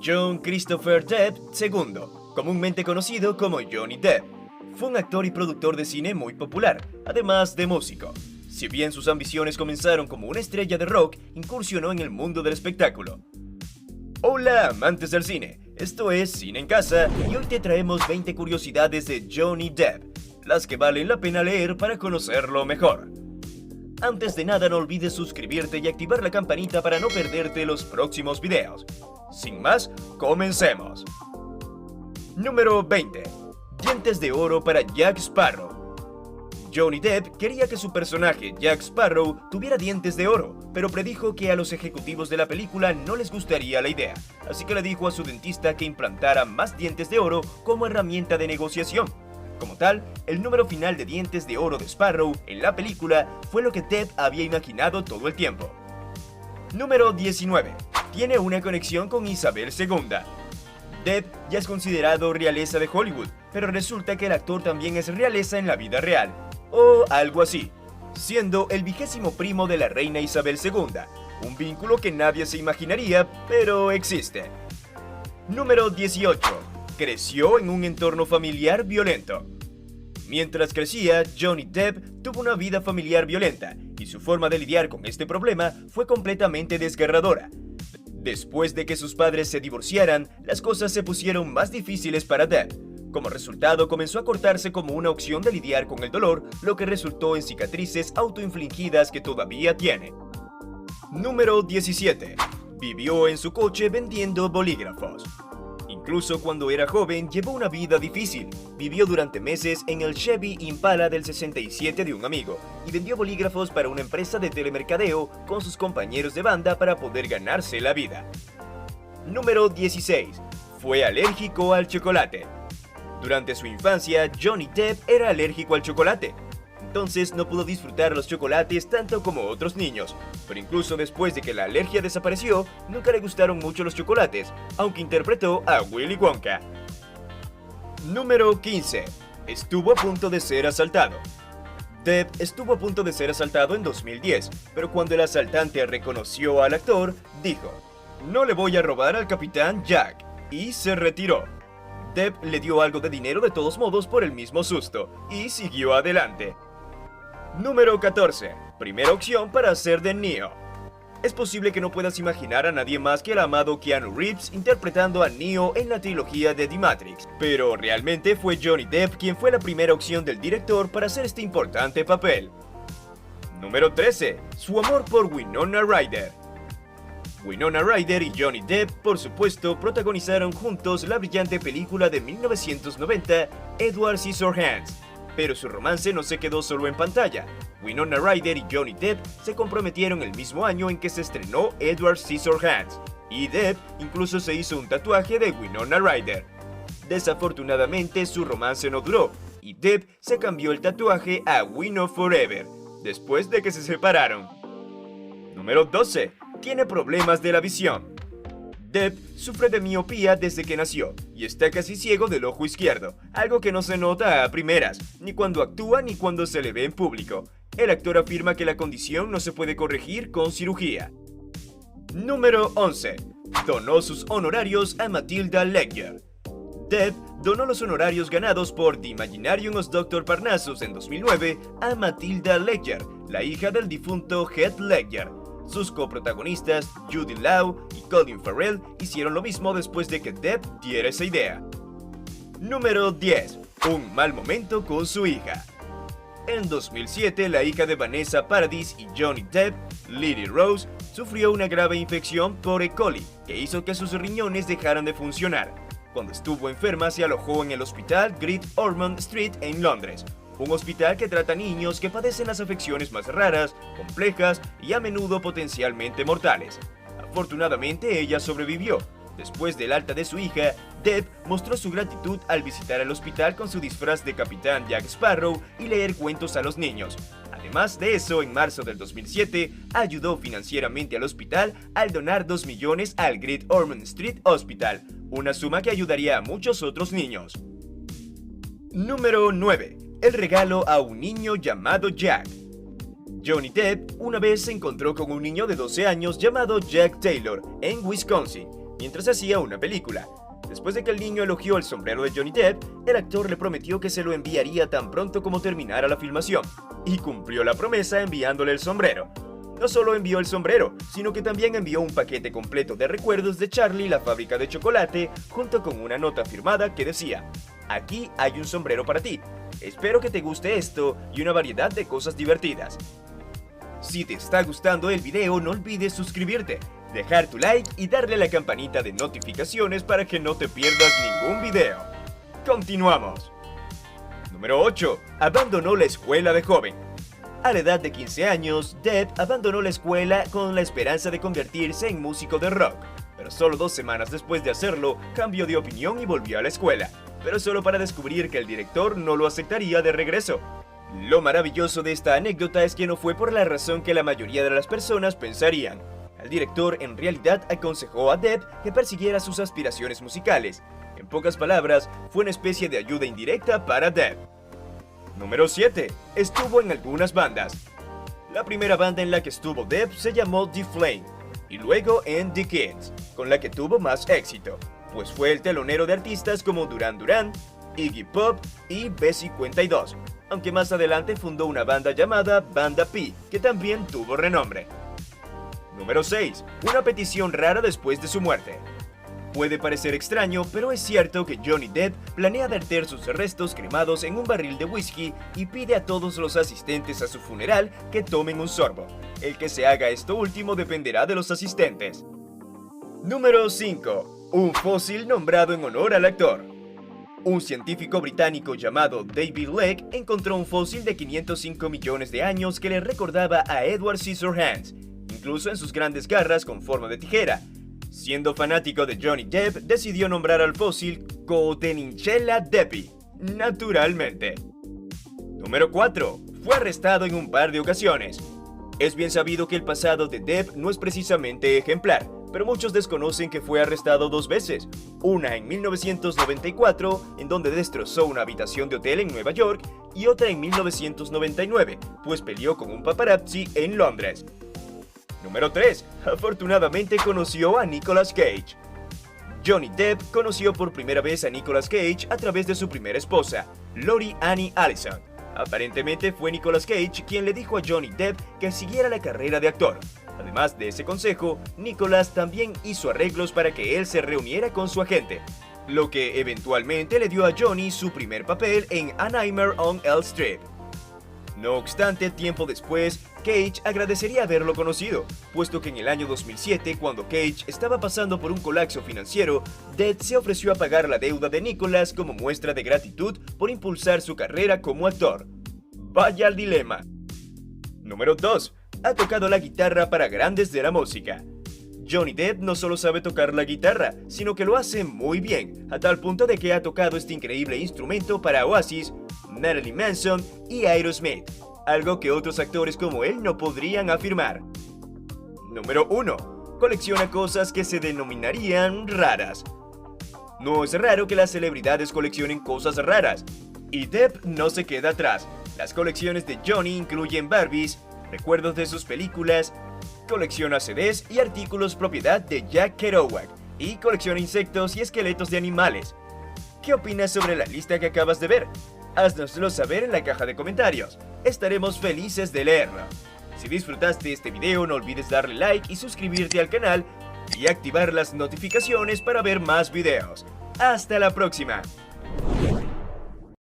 John Christopher Depp II, comúnmente conocido como Johnny Depp, fue un actor y productor de cine muy popular, además de músico. Si bien sus ambiciones comenzaron como una estrella de rock, incursionó en el mundo del espectáculo. Hola amantes del cine, esto es Cine en Casa y hoy te traemos 20 curiosidades de Johnny Depp, las que valen la pena leer para conocerlo mejor. Antes de nada no olvides suscribirte y activar la campanita para no perderte los próximos videos. Sin más, comencemos. Número 20. Dientes de oro para Jack Sparrow. Johnny Depp quería que su personaje, Jack Sparrow, tuviera dientes de oro, pero predijo que a los ejecutivos de la película no les gustaría la idea, así que le dijo a su dentista que implantara más dientes de oro como herramienta de negociación. Como tal, el número final de dientes de oro de Sparrow en la película fue lo que Depp había imaginado todo el tiempo. Número 19. Tiene una conexión con Isabel II. Depp ya es considerado realeza de Hollywood, pero resulta que el actor también es realeza en la vida real, o algo así, siendo el 20º primo de la reina Isabel II, un vínculo que nadie se imaginaría, pero existe. Número 18. Creció en un entorno familiar violento. Mientras crecía, Johnny Depp tuvo una vida familiar violenta, y su forma de lidiar con este problema fue completamente desgarradora. Después de que sus padres se divorciaran, las cosas se pusieron más difíciles para Depp. Como resultado, comenzó a cortarse como una opción de lidiar con el dolor, lo que resultó en cicatrices autoinfligidas que todavía tiene. Número 17. Vivió en su coche vendiendo bolígrafos. Incluso cuando era joven, llevó una vida difícil. Vivió durante meses en el Chevy Impala del 67 de un amigo y vendió bolígrafos para una empresa de telemercadeo con sus compañeros de banda para poder ganarse la vida. Número 16. Fue alérgico al chocolate. Durante su infancia, Johnny Depp era alérgico al chocolate. Entonces no pudo disfrutar los chocolates tanto como otros niños, pero incluso después de que la alergia desapareció, nunca le gustaron mucho los chocolates, aunque interpretó a Willy Wonka. Número 15. Estuvo a punto de ser asaltado. Depp estuvo a punto de ser asaltado en 2010, pero cuando el asaltante reconoció al actor, dijo: "No le voy a robar al capitán Jack", y se retiró. Depp le dio algo de dinero de todos modos por el mismo susto, y siguió adelante. Número 14. Primera opción para hacer de Neo. Es posible que no puedas imaginar a nadie más que el amado Keanu Reeves interpretando a Neo en la trilogía de The Matrix, pero realmente fue Johnny Depp quien fue la primera opción del director para hacer este importante papel. Número 13. Su amor por Winona Ryder. Winona Ryder y Johnny Depp, por supuesto, protagonizaron juntos la brillante película de 1990, Edward Scissorhands. Pero su romance no se quedó solo en pantalla. Winona Ryder y Johnny Depp se comprometieron el mismo año en que se estrenó Edward Scissorhands, y Depp incluso se hizo un tatuaje de Winona Ryder. Desafortunadamente su romance no duró, y Depp se cambió el tatuaje a Wino Forever, después de que se separaron. Número 12. Tiene problemas de la visión. Depp sufre de miopía desde que nació y está casi ciego del ojo izquierdo, algo que no se nota a primeras, ni cuando actúa ni cuando se le ve en público. El actor afirma que la condición no se puede corregir con cirugía. Número 11. Donó sus honorarios a Matilda Ledger. Depp donó los honorarios ganados por The Imaginarium of Dr. Parnassus en 2009 a Matilda Ledger, la hija del difunto Heath Ledger. Sus coprotagonistas, Jude Law y Colin Farrell, hicieron lo mismo después de que Depp diera esa idea. Número 10. Un mal momento con su hija. En 2007, la hija de Vanessa Paradis y Johnny Depp, Lily Rose, sufrió una grave infección por E. coli que hizo que sus riñones dejaran de funcionar. Cuando estuvo enferma, se alojó en el hospital Great Ormond Street en Londres, un hospital que trata a niños que padecen las afecciones más raras, complejas y a menudo potencialmente mortales. Afortunadamente, ella sobrevivió. Después del alta de su hija, Depp mostró su gratitud al visitar el hospital con su disfraz de Capitán Jack Sparrow y leer cuentos a los niños. Además de eso, en marzo del 2007, ayudó financieramente al hospital al donar 2 millones al Great Ormond Street Hospital, una suma que ayudaría a muchos otros niños. Número 9. El regalo a un niño llamado Jack. Johnny Depp una vez se encontró con un niño de 12 años llamado Jack Taylor en Wisconsin. mientras hacía una película. Después de que el niño elogió el sombrero de Johnny Depp, el actor le prometió que se lo enviaría tan pronto como terminara la filmación, y cumplió la promesa enviándole el sombrero. No solo envió el sombrero, sino que también envió un paquete completo de recuerdos de Charlie la fábrica de chocolate, junto con una nota firmada que decía: "Aquí hay un sombrero para ti. Espero que te guste esto", y una variedad de cosas divertidas. Si te está gustando el video, no olvides suscribirte, dejar tu like y darle a la campanita de notificaciones para que no te pierdas ningún video. Continuamos. Número 8. Abandonó la escuela de joven. A la edad de 15 años, Depp abandonó la escuela con la esperanza de convertirse en músico de rock, pero solo 2 semanas después de hacerlo, cambió de opinión y volvió a la escuela, pero solo para descubrir que el director no lo aceptaría de regreso. Lo maravilloso de esta anécdota es que no fue por la razón que la mayoría de las personas pensarían. El director en realidad aconsejó a Depp que persiguiera sus aspiraciones musicales. En pocas palabras, fue una especie de ayuda indirecta para Depp. Número 7. Estuvo en algunas bandas. La primera banda en la que estuvo Depp se llamó The Flame, y luego en The Kids, con la que tuvo más éxito, pues fue el telonero de artistas como Duran Duran, Iggy Pop y B-52, aunque más adelante fundó una banda llamada Banda P, que también tuvo renombre. Número 6. Una petición rara después de su muerte. Puede parecer extraño, pero es cierto que Johnny Depp planea verter sus restos cremados en un barril de whisky y pide a todos los asistentes a su funeral que tomen un sorbo. El que se haga esto último dependerá de los asistentes. Número 5. Un fósil nombrado en honor al actor. Un científico británico llamado David Leck encontró un fósil de 505 millones de años que le recordaba a Edward Scissorhands, incluso en sus grandes garras con forma de tijera. Siendo fanático de Johnny Depp, decidió nombrar al fósil Coteninchella deppi, naturalmente. Número 4. Fue arrestado en un par de ocasiones. Es bien sabido que el pasado de Depp no es precisamente ejemplar, pero muchos desconocen que fue arrestado 2 veces. Una en 1994, en donde destrozó una habitación de hotel en Nueva York, y otra en 1999, pues peleó con un paparazzi en Londres. Número 3. Afortunadamente conoció a Nicolas Cage. Johnny Depp conoció por primera vez a Nicolas Cage a través de su primera esposa, Lori Annie Allison. Aparentemente fue Nicolas Cage quien le dijo a Johnny Depp que siguiera la carrera de actor. Además de ese consejo, Nicolas también hizo arreglos para que él se reuniera con su agente, lo que eventualmente le dio a Johnny su primer papel en A Nightmare on Elm Street. No obstante, tiempo después, Cage agradecería haberlo conocido, puesto que en el año 2007, cuando Cage estaba pasando por un colapso financiero, Depp se ofreció a pagar la deuda de Nicolas como muestra de gratitud por impulsar su carrera como actor. Vaya el dilema. Número 2. Ha tocado la guitarra para grandes de la música. Johnny Depp no solo sabe tocar la guitarra, sino que lo hace muy bien, a tal punto de que ha tocado este increíble instrumento para Oasis, Marilyn Manson y Aerosmith, algo que otros actores como él no podrían afirmar. Número 1. Colecciona cosas que se denominarían raras. No es raro que las celebridades coleccionen cosas raras, y Depp no se queda atrás. Las colecciones de Johnny incluyen Barbies, recuerdos de sus películas, colecciona CDs y artículos propiedad de Jack Kerouac, y colecciona insectos y esqueletos de animales. ¿Qué opinas sobre la lista que acabas de ver? Haznoslo saber en la caja de comentarios. Estaremos felices de leerlo. Si disfrutaste este video, no olvides darle like y suscribirte al canal y activar las notificaciones para ver más videos. ¡Hasta la próxima!